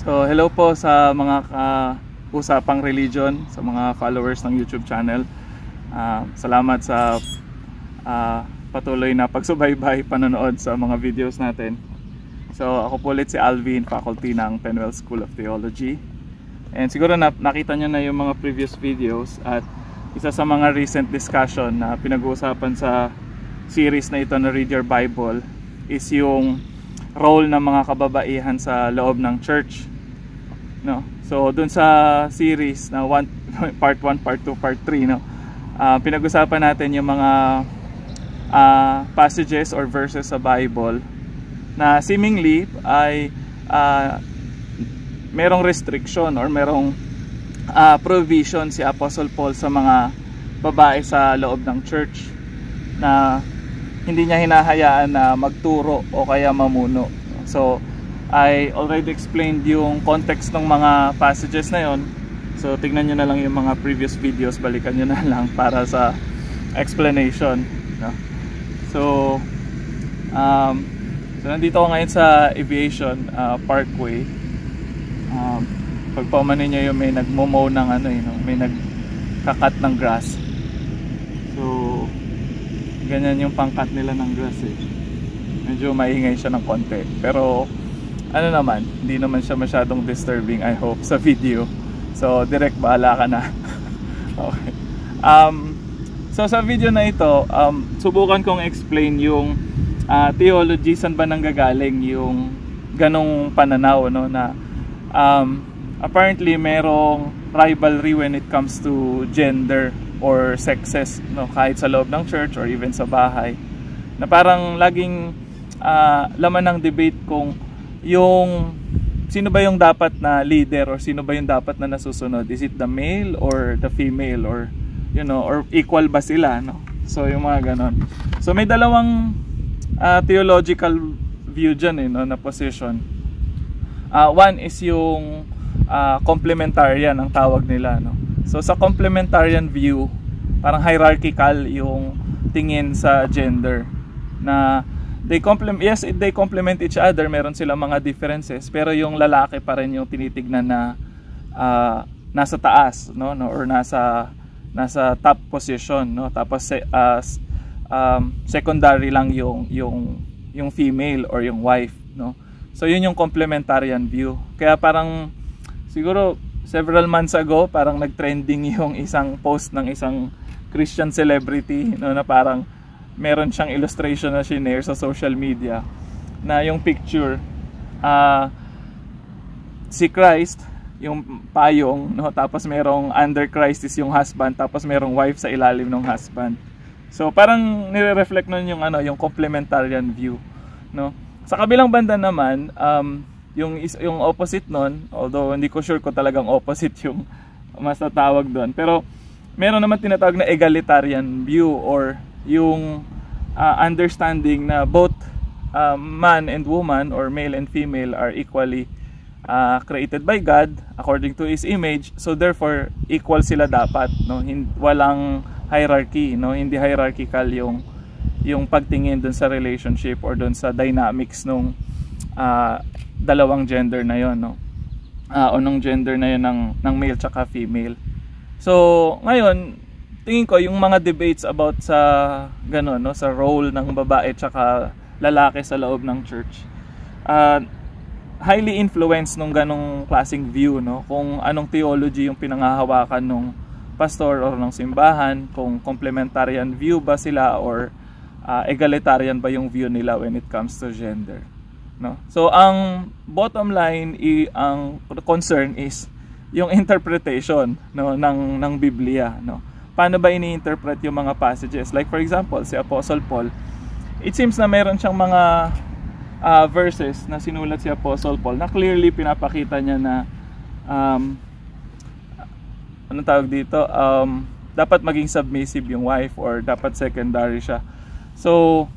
So hello po sa mga usapang religion, sa mga followers ng YouTube channel. Salamat sa patuloy na pagsubaybay, panonood sa mga videos natin. So ako po ulit si Alvin, faculty ng Penwell School of Theology. And siguro nakita nyo na yung mga previous videos, at isa sa mga recent discussion na pinag-uusapan sa series na ito na Read Your Bible is yung role ng mga kababaihan sa loob ng church. No? So dun sa series na part 1, part 2, part 3, no? Pinag-usapan natin yung mga passages or verses sa Bible na seemingly ay merong restriction or merong provision si Apostle Paul sa mga babae sa loob ng church, na hindi niya hinahayaan na magturo o kaya mamuno. So I already explained yung context ng mga passages na yon. So tignan nyo na lang yung mga previous videos, balikan nyo na lang para sa explanation, no? So nandito ako ngayon sa Aviation Parkway. Pagpamanin nyo yung may nagmomow ng may nagkakat ng grass. So ganyan yung pangkat nila ng grass eh. Medyo maingay siya ng konti, pero hindi naman siya masyadong disturbing, I hope, sa video. So direct, bahala ka na. Okay. So sa video na ito, subukan kong explain yung theology, saan ba nanggagaling yung ganong pananaw, no, na apparently merong rivalry when it comes to gender or sexes, no, kahit sa loob ng church or even sa bahay, na parang laging laman ng debate kung yung sino ba yung dapat na leader or sino ba yung dapat na nasusunod. Is it the male or the female, or or equal ba sila, no? So yung mga ganon. So may dalawang theological view dyan, no, na position. One is yung complementarian ang tawag nila, no? So sa complementarian view, parang hierarchical yung tingin sa gender, na they complement each other. Meron silang mga differences, pero yung lalaki pa rin yung tinitignan na nasa taas, no, or nasa top position, no? Tapos secondary lang yung female or yung wife, no? So yun yung complementarian view. Kaya parang siguro several months ago, parang nag-trending yung isang post ng isang Christian celebrity, no, na parang meron siyang illustration na shinare sa social media, na yung picture si Christ, yung payong, no, tapos merong under Christ is yung husband, tapos merong wife sa ilalim ng husband. So parang nire-reflect nun yung yung complementarian view, no? Sa kabilang banda naman, yung opposite nun, although hindi ko sure ko talagang opposite yung mas natawag doon, pero meron naman tinatawag na egalitarian view, or yung understanding na both man and woman, or male and female, are equally created by God according to His image. So therefore equal sila dapat, no? Walang hierarchy, no? Hindi hierarchical yung pagtingin dun sa relationship or dun sa dynamics nung dalawang gender na yon, no? O nung gender na yon ng male tsaka female. So ngayon, tingin ko yung mga debates about sa no, sa role ng babae tsaka lalaki sa loob ng church, highly influenced nung ganong klaseng view, no? Kung anong theology yung pinanghahawakan nung pastor or ng simbahan, kung complementarian view ba sila or egalitarian ba yung view nila when it comes to gender, no? So ang bottom line, ang concern is yung interpretation, no, ng Biblia, no? Paano ba ini-interpret yung mga passages? Like for example, si Apostle Paul, it seems na meron siyang mga verses na sinulat si Apostle Paul na clearly pinapakita niya na anong tawag dito, dapat maging submissive yung wife, or dapat secondary siya. So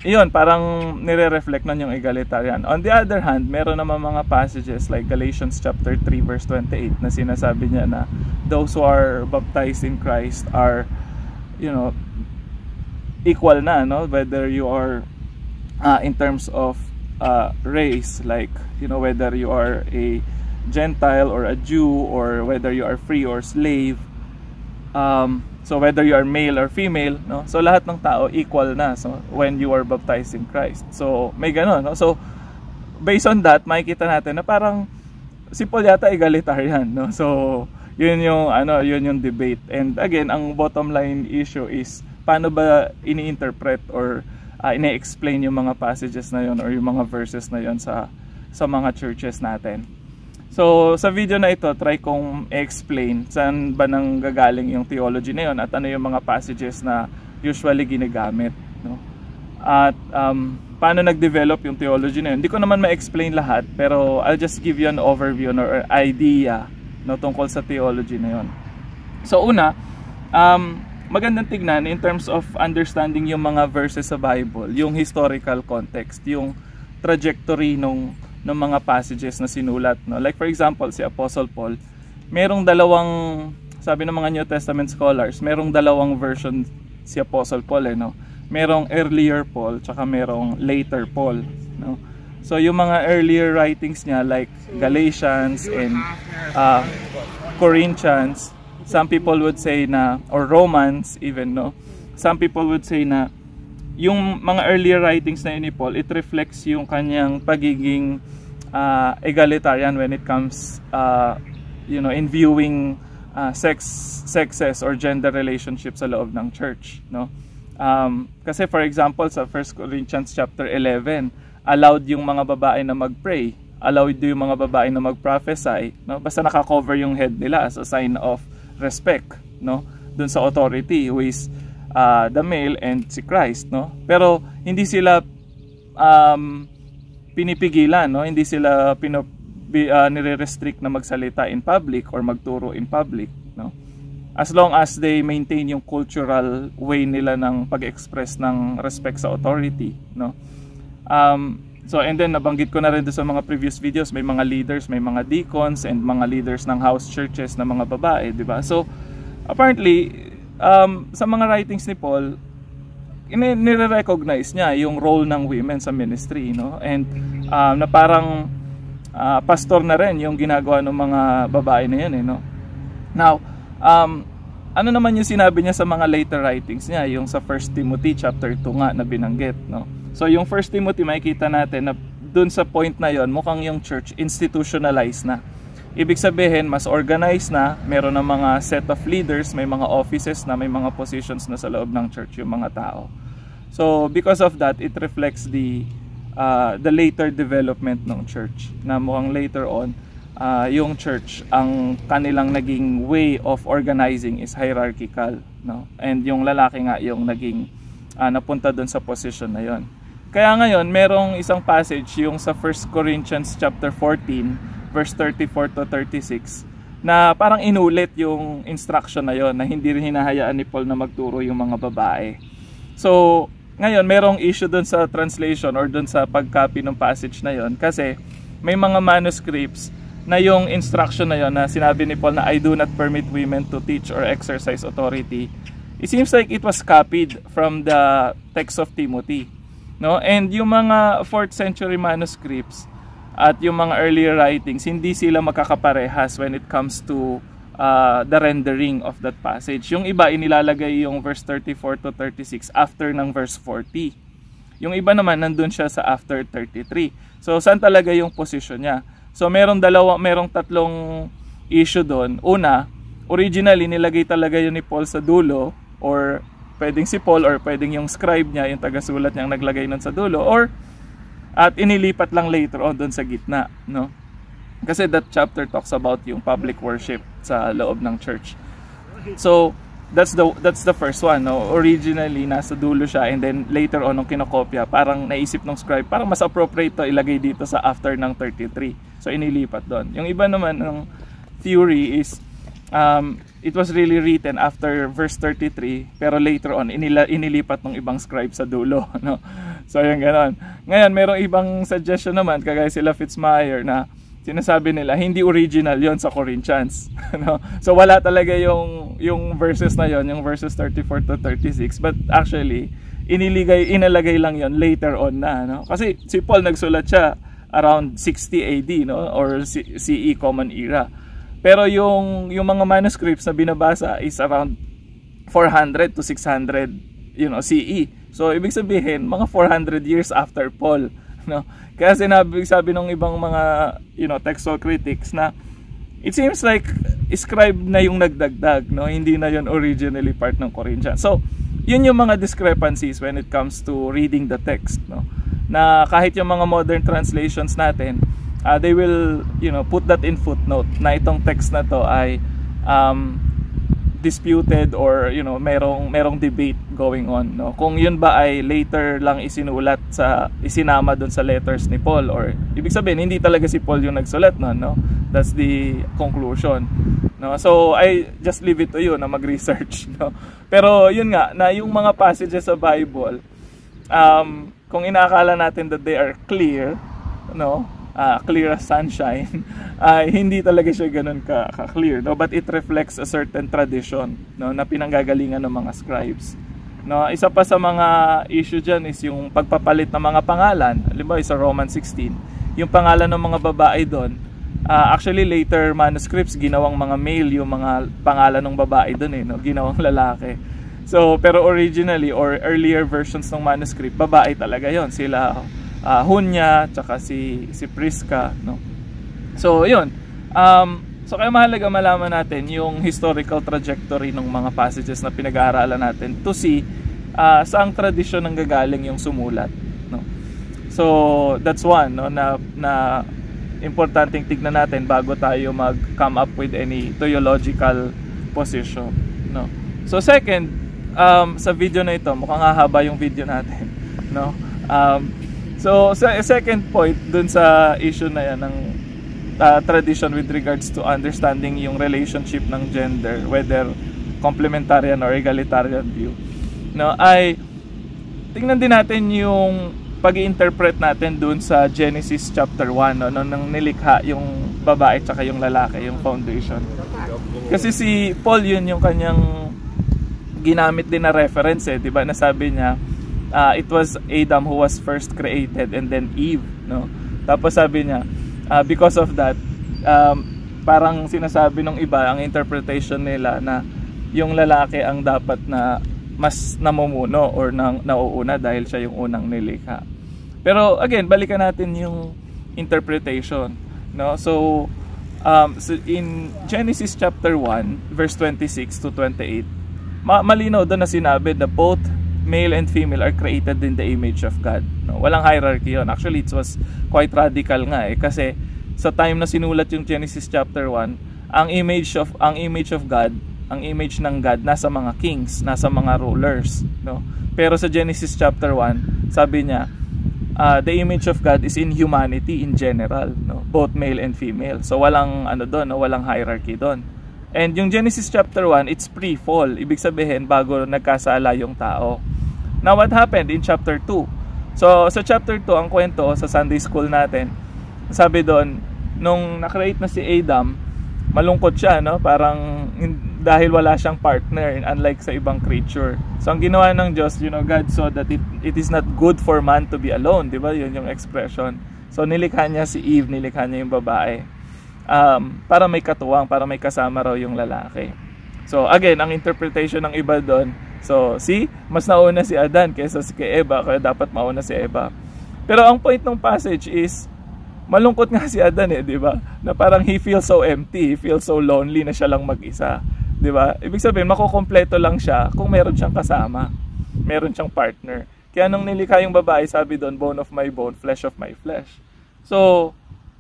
iyon, parang nire-reflect nun yung egalitarian. On the other hand, meron naman mga passages like Galatians chapter 3 verse 28 na sinasabi niya na those who are baptized in Christ are, equal na, no? Whether you are in terms of race, like, you know, whether you are a Gentile or a Jew, or whether you are free or slave, so whether you are male or female, no? So lahat ng tao equal na, so when you are baptized in Christ. So may ganon, no? So based on that, makikita natin na parang si Paul yata egalitarian, no? So yun yung debate. And again, ang bottom line issue is paano ba ini-interpret or ini-explain yung mga passages na yun or yung mga verses na yun sa mga churches natin. So sa video na ito, try kong explain saan ba nang gagaling yung theology na yun at ano yung mga passages na usually ginagamit, no? At paano nag-develop yung theology na yun. Hindi ko naman ma-explain lahat, pero I'll just give you an overview or idea, no, tungkol sa theology na yun. So una, magandang tignan in terms of understanding yung mga verses sa Bible, yung historical context, yung trajectory ng mga passages na sinulat, no? Like for example, si Apostle Paul, merong dalawang, sabi ng mga New Testament scholars, merong dalawang version si Apostle Paul, no? Merong earlier Paul, tsaka merong later Paul, no? So yung mga earlier writings niya, like Galatians and Corinthians, some people would say na, or Romans even, no? Some people would say na yung mga earlier writings na yun ni Paul, it reflects yung kanyang pagiging egalitarian when it comes, you know, in viewing sexes or gender relationships sa loob ng church, no? Kasi for example, sa 1 Corinthians chapter 11, allowed yung mga babae na mag-pray, allowed yung mga babae na mag-prophesy, no? Basta naka-cover yung head nila as a sign of respect, no, dun sa authority, who is the male and si Christ, no? Pero hindi sila pinipigilan, no? Hindi sila nire-restrict na magsalita in public or magturo in public, no? As long as they maintain yung cultural way nila ng pag-express ng respect sa authority, no? So and then nabanggit ko na rin sa mga previous videos, may mga leaders, may mga deacons and mga leaders ng house churches na mga babae, di ba? So apparently sa mga writings ni Paul, nire-recognize niya yung role ng women sa ministry, no? And na parang pastor na rin yung ginagawa ng mga babae na yun, no? Now, ano naman yung sinabi niya sa mga later writings niya, yung sa 1 Timothy chapter 2 nga na binanggit, no? So yung 1 Timothy, makikita natin na dun sa point na yon, mukhang yung church institutionalized na. Ibig sabihin, mas organized na, meron ng mga set of leaders, may mga offices na, may mga positions na sa loob ng church yung mga tao. So because of that, it reflects the later development ng church, na mukhang later on, yung church, ang kanilang naging way of organizing is hierarchical, no? And yung lalaki nga yung naging napunta dun sa position na yon. Kaya ngayon, merong isang passage yung sa 1 Corinthians chapter 14 verse 34 to 36 na parang inulit yung instruction na yon, na hindi rin hinahayaan ni Paul na magturo yung mga babae. So ngayon, merong issue dun sa translation or dun sa pag-copy ng passage na yon, kasi may mga manuscripts na yung instruction na yon na sinabi ni Paul na I do not permit women to teach or exercise authority. It seems like it was copied from the text of Timothy, no? And yung mga 4th century manuscripts at yung mga earlier writings, hindi sila magkakaparehas when it comes to the rendering of that passage. Yung iba, inilalagay yung verse 34 to 36 after ng verse 40. Yung iba naman, nandun siya sa after 33. So, saan talaga yung position niya? So, merong tatlong issue doon. Una, originally, nilagay talaga yun ni Paul sa dulo, or pwedeng si Paul, or pwedeng yung scribe niya, yung tagasulat niyang naglagay nun sa dulo, or at inilipat lang later on doon sa gitna, no? Kasi that chapter talks about yung public worship sa loob ng church. So that's the first one, no? Originally nasa dulo siya, and then later on nung kinokopya, parang naisip ng scribe, parang mas appropriate to ilagay dito sa after ng 33. So inilipat doon. Yung iba naman ng theory is it was really written after verse 33, pero later on inilipat ng ibang scribe sa dulo, no? So yung ganon. Ngayon, merong ibang suggestion naman, kagaya sila Fitzmyer, na sinasabi nila hindi original yon sa Corinthians, no? So wala talaga yung verses na yon, yung verses 34 to 36, but actually inalagay lang yon later on na, no? Kasi si Paul nagsulat siya around 60 AD, no, or CE Common Era. Pero yung mga manuscripts na binabasa is around 400 to 600, CE. So ibig sabihin mga 400 years after Paul, no? Kaya sabi ng ibang mga textual critics na it seems like scribe na yung nagdagdag, no? Hindi na yon originally part ng Corinthians. So yun yung mga discrepancies when it comes to reading the text, no? Na kahit yung mga modern translations natin, they will put that in footnote na itong text na to ay disputed or merong debate going on, no? Kung yun ba ay later lang isinama doon sa letters ni Paul, or ibig sabihin hindi talaga si Paul yung nagsulat noon, no? That's the conclusion, no? So I just leave it to you na mag-research, no? Pero yun nga, na yung mga passages sa Bible, kung inaakala natin that they are clear, no, clear as sunshine, hindi talaga siya ganun ka-clear, no? But it reflects a certain tradition, no, na pinanggagalingan ng mga scribes, no? Isa pa sa mga issue dyan is yung pagpapalit ng mga pangalan. Halimbawa sa Romans 16, yung pangalan ng mga babae doon, actually later manuscripts ginawang mga male yung mga pangalan ng babae doon, no? Ginawang lalaki. So pero originally or earlier versions ng manuscript, babae talaga yon, sila Hunya tsaka si Prisca, no? So yun, so kaya mahalaga malaman natin yung historical trajectory ng mga passages na pinag-aaralan natin to see saang tradisyon ang gagaling yung sumulat, no? So that's one, no, na importanteng tignan natin bago tayo mag-come up with any theological position, no? So second, sa video na ito, mukhang hahaba yung video natin, no? So sa second point dun sa issue na yan ng tradition with regards to understanding yung relationship ng gender, whether complementarian or egalitarian view, no, ay tingnan din natin yung pag-i-interpret natin dun sa Genesis chapter 1, no, nang nilikha yung babae at yung lalaki, yung foundation. Kasi si Paul, yun yung kanyang ginamit din na reference, di ba? Nasabi niya, it was Adam who was first created and then Eve, no? Tapos sabi niya, because of that, parang sinasabi ng iba, ang interpretation nila na yung lalaki ang dapat na mas namumuno or nauuna dahil siya yung unang nilikha. Pero again, balikan natin yung interpretation, no? So in Genesis chapter 1 verse 26 to 28, malinaw doon na sinabi that both male and female are created in the image of God, no? Walang hierarchy yun. Actually it was quite radical nga, kasi sa time na sinulat yung Genesis chapter 1, ang image of God, ang image ng God nasa mga kings, nasa mga rulers, no? Pero sa Genesis chapter 1, sabi niya, the image of God is in humanity in general, no? Both male and female. So walang doon, no? Walang hierarchy doon. And yung Genesis chapter 1, it's pre-fall. Ibig sabihin, bago nagkasala yung tao. Now, what happened in chapter 2? So, sa chapter 2, ang kwento sa Sunday school natin, sabi doon, nung nakreate na si Adam, malungkot siya, no? Parang dahil wala siyang partner, unlike sa ibang creature. So, ang ginawa ng Diyos, God saw that it is not good for man to be alone. Diba? Yun yung expression. So, nilikha niya si Eve, nilikha niya yung babae. Para may katuwang, para may kasama raw yung lalaki. So again, ang interpretation ng iba doon, so mas nauna si Adan kaysa kay Eva, kaya dapat mauna si Eva. Pero ang point ng passage is, malungkot nga si Adan, di ba? Na parang he feels so empty, he feels so lonely na siya lang mag-isa, di ba? Ibig sabihin, makukompleto lang siya kung meron siyang kasama, meron siyang partner. Kaya nung nilikha yung babae, sabi doon, bone of my bone, flesh of my flesh. So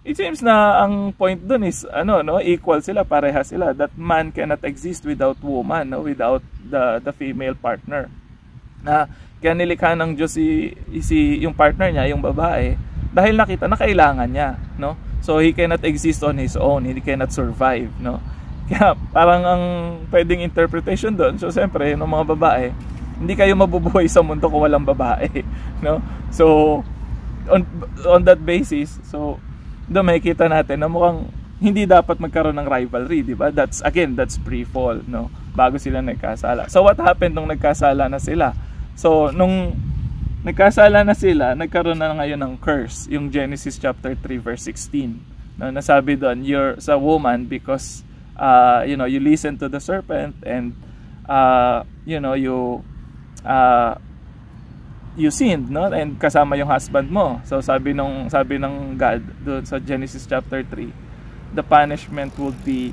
it seems na ang point dun is equal sila, pareha sila, that man cannot exist without woman, no? Without the female partner. Kaya nilikha ng Diyos yung partner niya, yung babae, dahil nakita na kailangan niya, no? So he cannot exist on his own, he cannot survive, no? Kaya parang ang pwedeng interpretation doon, so siyempre ng mga babae, hindi kayo mabubuhay sa mundo kung walang babae, no? So on that basis, so doon makikita natin na mukhang hindi dapat magkaroon ng rivalry, di ba? That's pre-fall, no? Bago sila nagkasala. So what happened nung nagkasala na sila? So, nung nagkasala na sila, nagkaroon na ngayon ng curse, yung Genesis chapter 3 verse 16. No, nasabi doon, you're sa woman because you listen to the serpent and you sinned, no? And kasama yung husband mo. So sabi ng God doon sa Genesis chapter 3, the punishment will be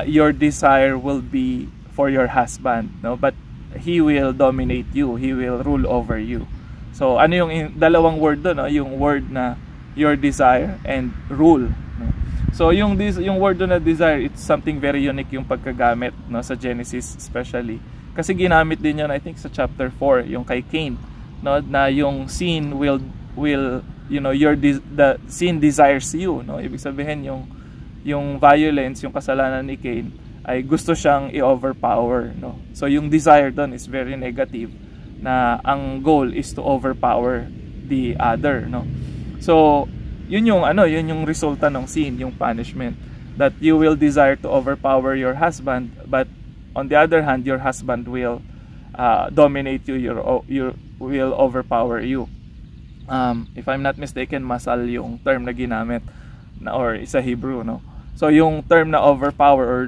your desire will be for your husband, no? But he will dominate you, he will rule over you. So ano yung dalawang word doon, no? Yung word na your desire and rule, no? So yung word doon na desire, it's something very unique yung pagkagamit, no, sa Genesis especially. Kasi ginamit din yun I think sa chapter 4 yung kay Cain, no, na yung sin will the sin desires you, no? Ibig sabihin yung violence, yung kasalanan ni Cain ay gusto siyang i-overpower, no? So yung desire doon is very negative, na ang goal is to overpower the other, no? So yun yung resulta ng sin, yung punishment, that you will desire to overpower your husband, but on the other hand your husband will dominate you, will overpower you. If I'm not mistaken, masal yung term na ginamit or sa Hebrew, no? So yung term na overpower or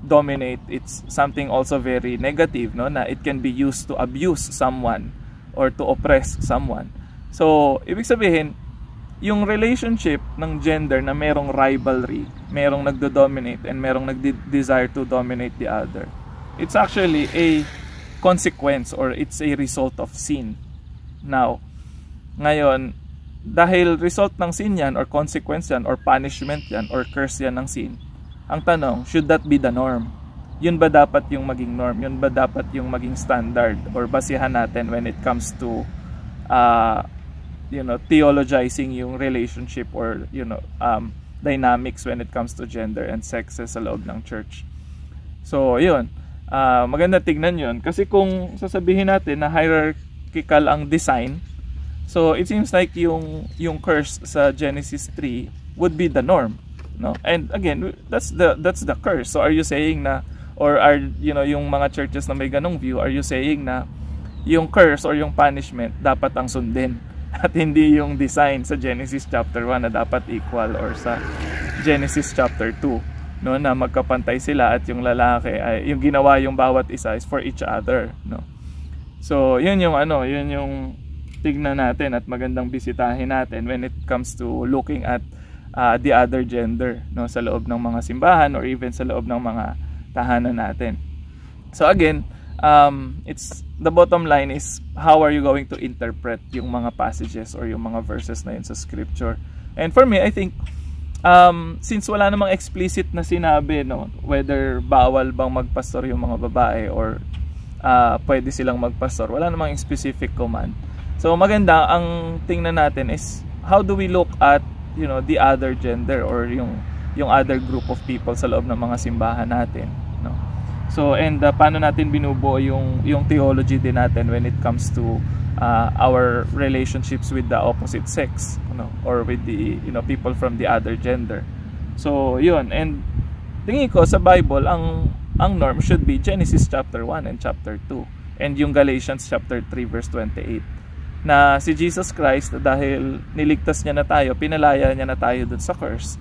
dominate, it's something also very negative, no, na it can be used to abuse someone or to oppress someone. So ibig sabihin, yung relationship ng gender na merong rivalry, merong nagdo-dominate and merong nagde-desire to dominate the other, it's actually a consequence or it's a result of sin. Now, ngayon, dahil result ng sin yan or consequence yan or punishment yan or curse yan ng sin, ang tanong, should that be the norm? Yun ba dapat yung maging norm? Yun ba dapat yung maging standard or basihan natin when it comes to theologizing yung relationship or dynamics when it comes to gender and sexes sa loob ng church? So yun, maganda tignan yun kasi kung sasabihin natin na hierarchical ang design, so it seems like yung curse sa Genesis 3 would be the norm, no? And again, that's the curse. So are you saying na, or are yung mga churches na may ganong view, are you saying na yung curse or yung punishment dapat ang sundin at hindi yung design sa Genesis chapter 1 na dapat equal, or sa Genesis chapter 2, no, na magkapantay sila at yung lalaki ay yung ginawa yung bawat isa is for each other, no? So yun yung tignan natin at magandang bisitahin natin when it comes to looking at the other gender, no, sa loob ng mga simbahan or even sa loob ng mga tahanan natin. So again, it's the bottom line is, how are you going to interpret yung mga passages or yung mga verses na yun sa scripture? And for me, I think since wala namang explicit na sinabi, no, whether bawal bang magpastor yung mga babae or pwede silang magpastor, wala namang specific command. So maganda ang tingnan natin is, how do we look at the other gender or yung other group of people sa loob ng mga simbahan natin, no? So and paano natin binubuo yung theology din natin when it comes to our relationships with the opposite sex, or with the people from the other gender. So yun, and tingin ko sa Bible ang norm should be Genesis chapter 1 and chapter 2 and yung Galatians chapter 3 verse 28, na si Jesus Christ, dahil niligtas niya na tayo, pinalaya niya na tayo dun sa curse,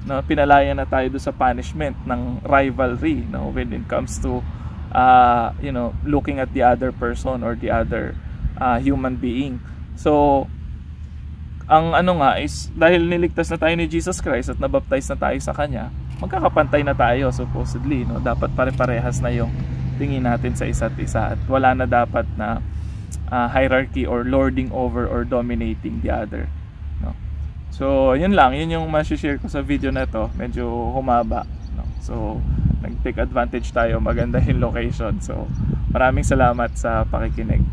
no? Pinalaya na tayo dun sa punishment ng rivalry, no, when it comes to looking at the other person or the other human being. So ang is, dahil niligtas na tayo ni Jesus Christ at nabaptize na tayo sa Kanya, magkakapantay na tayo supposedly, no? Dapat pare-parehas na yung tingin natin sa isa't isa at wala na dapat na hierarchy or lording over or dominating the other, no? So yun lang, yun yung ma-share ko sa video na to. Medyo humaba, no? So nag-take advantage tayo, maganda yung location. So maraming salamat sa pakikinig.